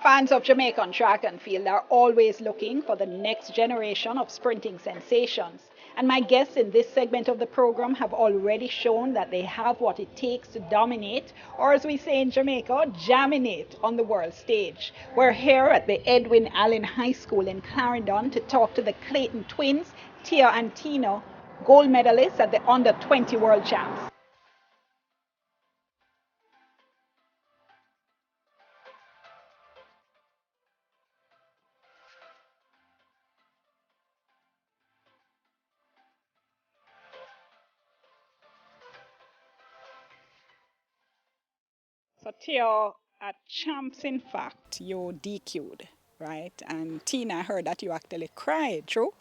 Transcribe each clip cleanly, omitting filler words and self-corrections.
Fans of Jamaican track and field are always looking for the next generation of sprinting sensations. And my guests in this segment of the program have already shown that they have what it takes to dominate, or as we say in Jamaica, jaminate on the world stage. We're here at the Edwin Allen High School in Clarendon to talk to the Clayton twins, Tia and Tino, gold medalists at the Under 20 World Champs. So Tia, at champs, in fact, you DQ'd, right? And Tina, I heard that you actually cried, true?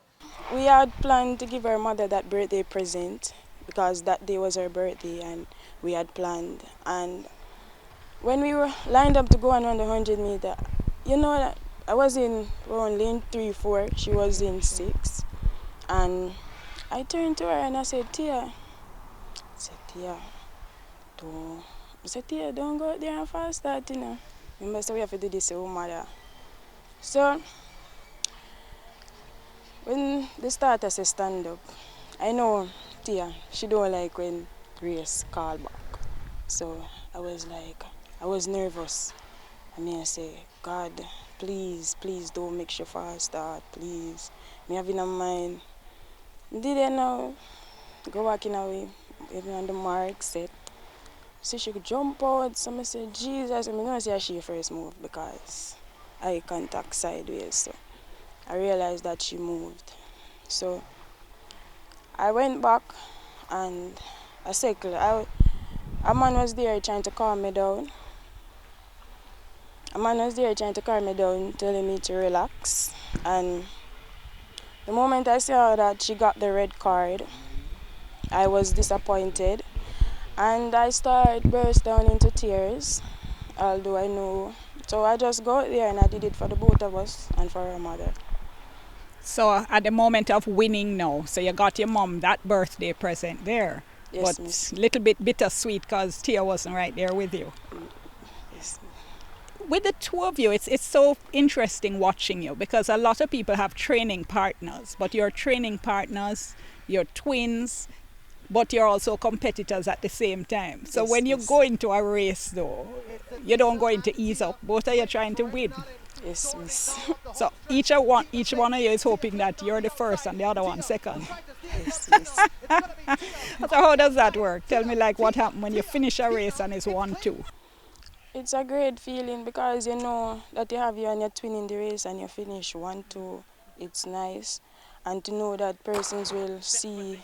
We had planned to give her mother that birthday present because that day was her birthday and we had planned. And when we were lined up to go on the 100 meter, you know that I was in around lane 3, 4, she was in 6. And I turned to her and I said, Tia, don't. I said, Tia, don't go out there and fast start, you know. Remember, so we have to do this to our mother. So, when the starter says stand up, I know Tia, she don't like when Grace call back. So I was nervous. I mean, I say, God, please don't make sure fast start, please. Me have in my mind. Did I know? Go back in away, even on the mark, set. So she could jump out. So I said, Jesus, I mean, I see she first move because eye contact sideways. So I realized that she moved. So I went back and a man was there trying to calm me down. Telling me to relax. And the moment I saw that she got the red card, I was disappointed. And I started burst down into tears, although I know. So I just go out there and I did it for the both of us and for her mother. So at the moment of winning now, so you got your mom that birthday present there. Yes, but miss. Little bit bittersweet because Tia wasn't right there with you. Yes. With the two of you, it's so interesting watching you because a lot of people have training partners, but you're training partners, you're twins, but you're also competitors at the same time. So Yes, when you yes. go into a race though, you don't go into ease up. Both of you trying to win. Yes, miss. So each one of you is hoping that you're the first and the other one second. Yes, miss. So how does that work? Tell me like what happened when you finish a race and it's 1-2. It's a great feeling because you know that you have you and your twin in the race and you finish 1-2. It's nice. And to know that persons will see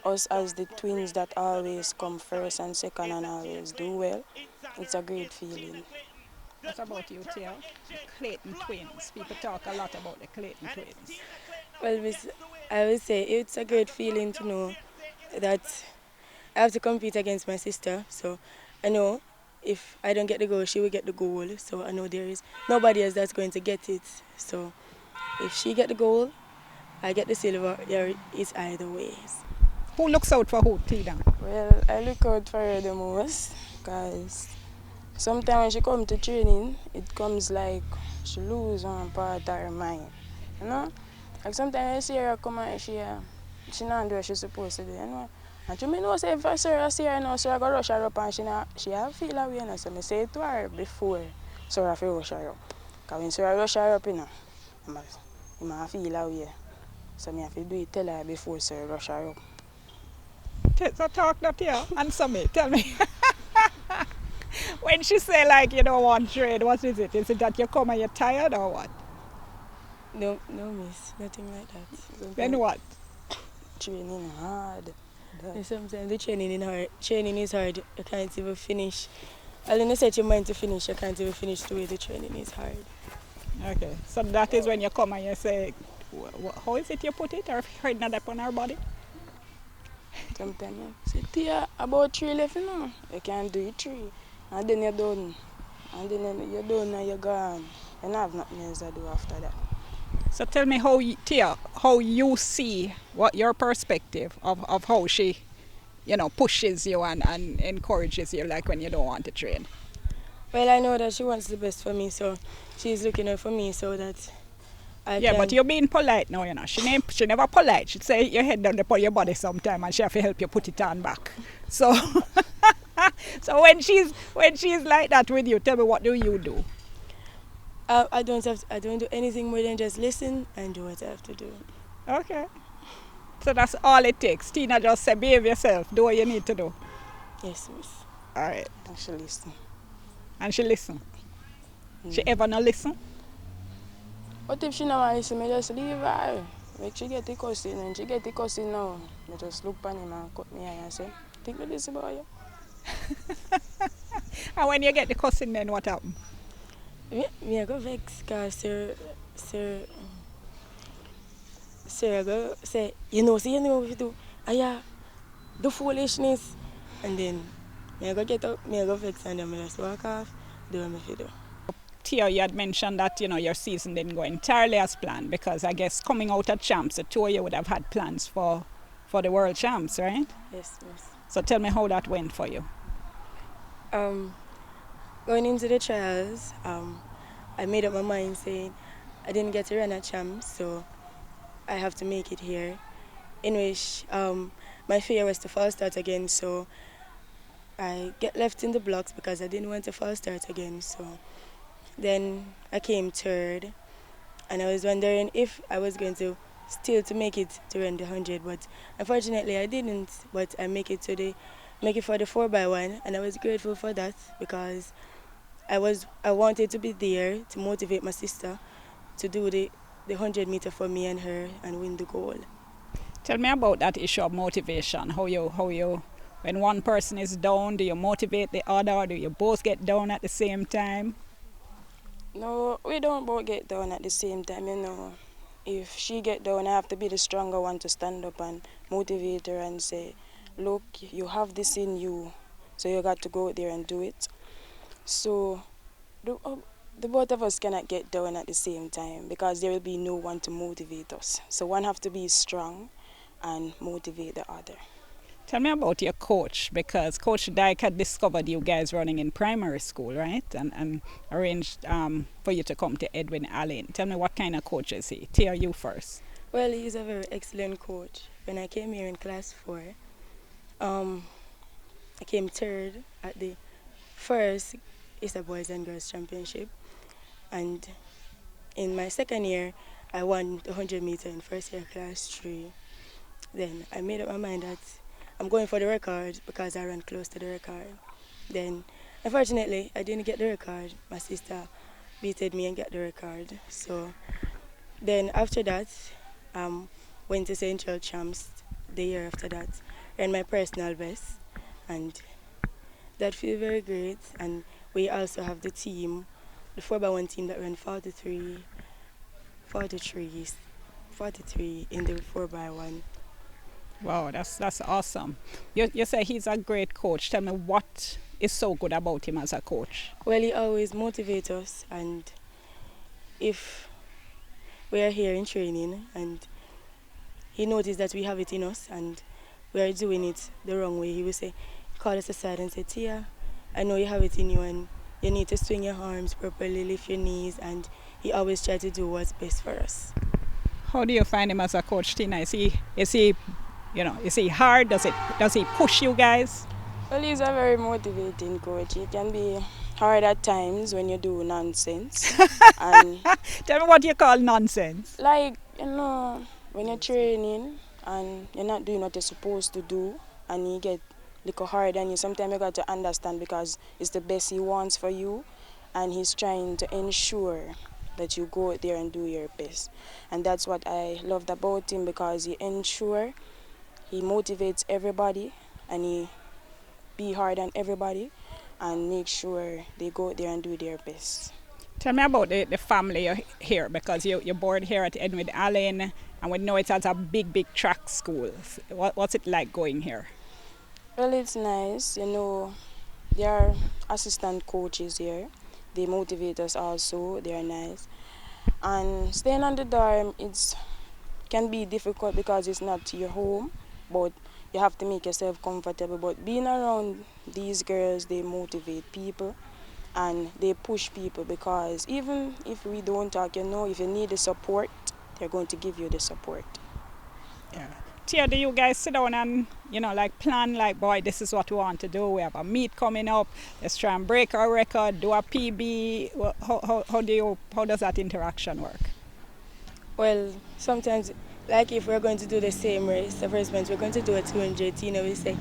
us as the twins that always come first and second and always do well. It's a great feeling. What about you, Tia? Clayton twins. People talk a lot about the Clayton twins. Well, miss, I would say it's a great feeling to know that I have to compete against my sister. So I know if I don't get the goal, she will get the goal. So I know there is nobody else that's going to get it. So if she get the goal, I get the silver. There is either ways. Who looks out for who, Tina? Well, I look out for her the most because sometimes when she comes to training, it comes like she lose one part of her mind, you know? Like sometimes I see her come and she not do what she's supposed to do, you know? And she may know say if I see her now, so I go rush her up and she have feel away, you know? So I say it to her before, so I have to rush her up. Because when I rush her up, you know, I might feel away. So I have to do it, tell her before, so I rush her up. So talk that here. Answer me. Tell me. When she say like you don't want trade, what is it? Is it that you come and you're tired or what? No, miss, nothing like that. Sometimes Then what? training hard. Sometimes the training is hard. You can't even finish. When you set your mind to finish, you can't even finish the way the training is hard. Okay. So that is when you come and you say, how is it you put it? Or heard that upon our body? Sometimes I say, Tia, about 3 left, you know. You can't do it 3. And then you're done. And then you're done and you're gone. You don't have nothing else to do after that. So tell me Tia, how you see what your perspective of how she, pushes you and encourages you like when you don't want to train. Well, I know that she wants the best for me, so she's looking out for me so that I Yeah, but can. you're being polite now, you know. She never polite. She'd say your head down upon your body sometime and she have to help you put it on back. So so when she's like that with you, tell me what do you do? I don't do anything more than just listen and do what I have to do. Okay. So that's all it takes. Tina just say behave yourself, do what you need to do. Yes, miss. Alright. Actually, listen. And she listen. She Mm. ever no listen? But if she not want listen, me just leave her. Make she get the cussing, and she get the cussing now. Me just look on him and cut me eye and say, think me this about you. And when you get the cussing then what happen? Me I go vex cause sir I go say, you know what you do. Yeah, do foolishness. And then me I go get up, me I go vex and then me just walk off, do what me fi do. Tia, you had mentioned that your season didn't go entirely as planned because I guess coming out at champs, the two of you would have had plans for the world champs, right? Yes, miss. So tell me how that went for you. Um, Going into the trials, I made up my mind saying I didn't get to run at champs, so I have to make it here. In which my fear was to fall start again, so I get left in the blocks because I didn't want to fall start again. So then I came third, and I was wondering if I was going to still to make it to run the 100, but unfortunately I didn't. But I make it for the 4x1, and I was grateful for that because I wanted to be there to motivate my sister to do the 100 meter for me and her and win the goal. Tell me about that issue of motivation. How you when one person is down, do you motivate the other or do you both get down at the same time? No, we don't both get down at the same time, you know. If she get down, I have to be the stronger one to stand up and motivate her and say, look, you have this in you, so you got to go out there and do it. So the both of us cannot get down at the same time because there will be no one to motivate us. So one have to be strong and motivate the other. Tell me about your coach because Coach Dyke had discovered you guys running in primary school, right? And arranged for you to come to Edwin Allen. Tell me what kind of coach is he? Tia, you first. Well, he's a very excellent coach. When I came here in class 4, um, I came third at the first Easter Boys and Girls Championship. And in my second year, I won the 100 meter in first year class 3. Then I made up my mind that I'm going for the record because I ran close to the record. Then, unfortunately, I didn't get the record. My sister beated me and got the record. So then after that, went to Central Champs the year after that, ran my personal best, and that feel very great. And we also have the team, the 4x1 team that ran 43, 43 in the 4x1. Wow, that's awesome. You say he's a great coach. Tell me what is so good about him as a coach. Well, he always motivates us, and if we are here in training and he noticed that we have it in us and we are doing it the wrong way, he will say, call us aside and say, Tia, I know you have it in you and you need to swing your arms properly, lift your knees, and he always tries to do what's best for us. How do you find him as a coach, Tina? Is he hard? Does he push you guys? Well, he's a very motivating coach. He can be hard at times when you do nonsense. And Tell me what you call nonsense. like, you know, when you're training and you're not doing what you're supposed to do and you get little hard on you, sometimes you got to understand because it's the best he wants for you and he's trying to ensure that you go out there and do your best. And that's what I loved about him because he motivates everybody and he be hard on everybody and make sure they go out there and do their best. Tell me about the family here because you're born here at Edwin Allen and we know it's at a big track school. What's it like going here? Well, it's nice. You know, there are assistant coaches here. They motivate us also. They are nice. And staying on the dorm, can be difficult because it's not your home, but you have to make yourself comfortable. But being around these girls, they motivate people and they push people, because even if we don't talk, if you need the support, they're going to give you the support. Yeah. Tia, do you guys sit down and, like plan, like, boy, this is what we want to do. We have a meet coming up. Let's try and break our record, do a PB. How does that interaction work? Well, sometimes, like if we're going to do the same race, the first month we're going to do a 200, we say,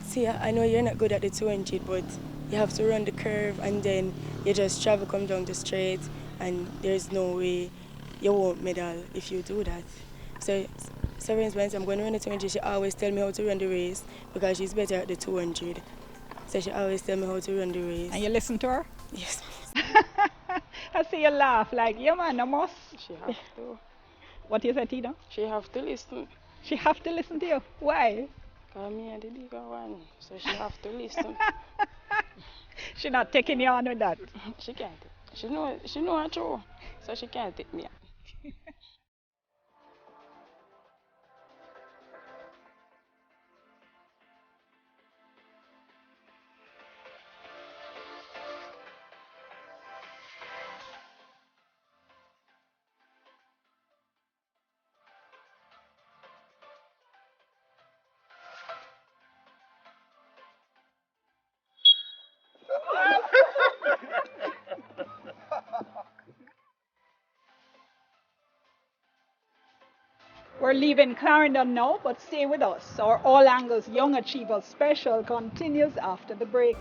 see, I know you're not good at the 200, but you have to run the curve and then you just travel, come down the straight, and there's no way you won't medal if you do that. So for instance, I'm going to run the 200, she always tell me how to run the race because she's better at the 200. So she always tell me how to run the race. And you listen to her? Yes. I see you laugh like, yeah man, I must. She have to. What you say, Tina? She have to listen. She have to listen to you. Why? Because me are the bigger one, so she have to listen. She not taking you on with that. She can't. She know her true, so she can't take me on. We're leaving Clarendon now, but stay with us. Our All Angles Young Achievers special continues after the break.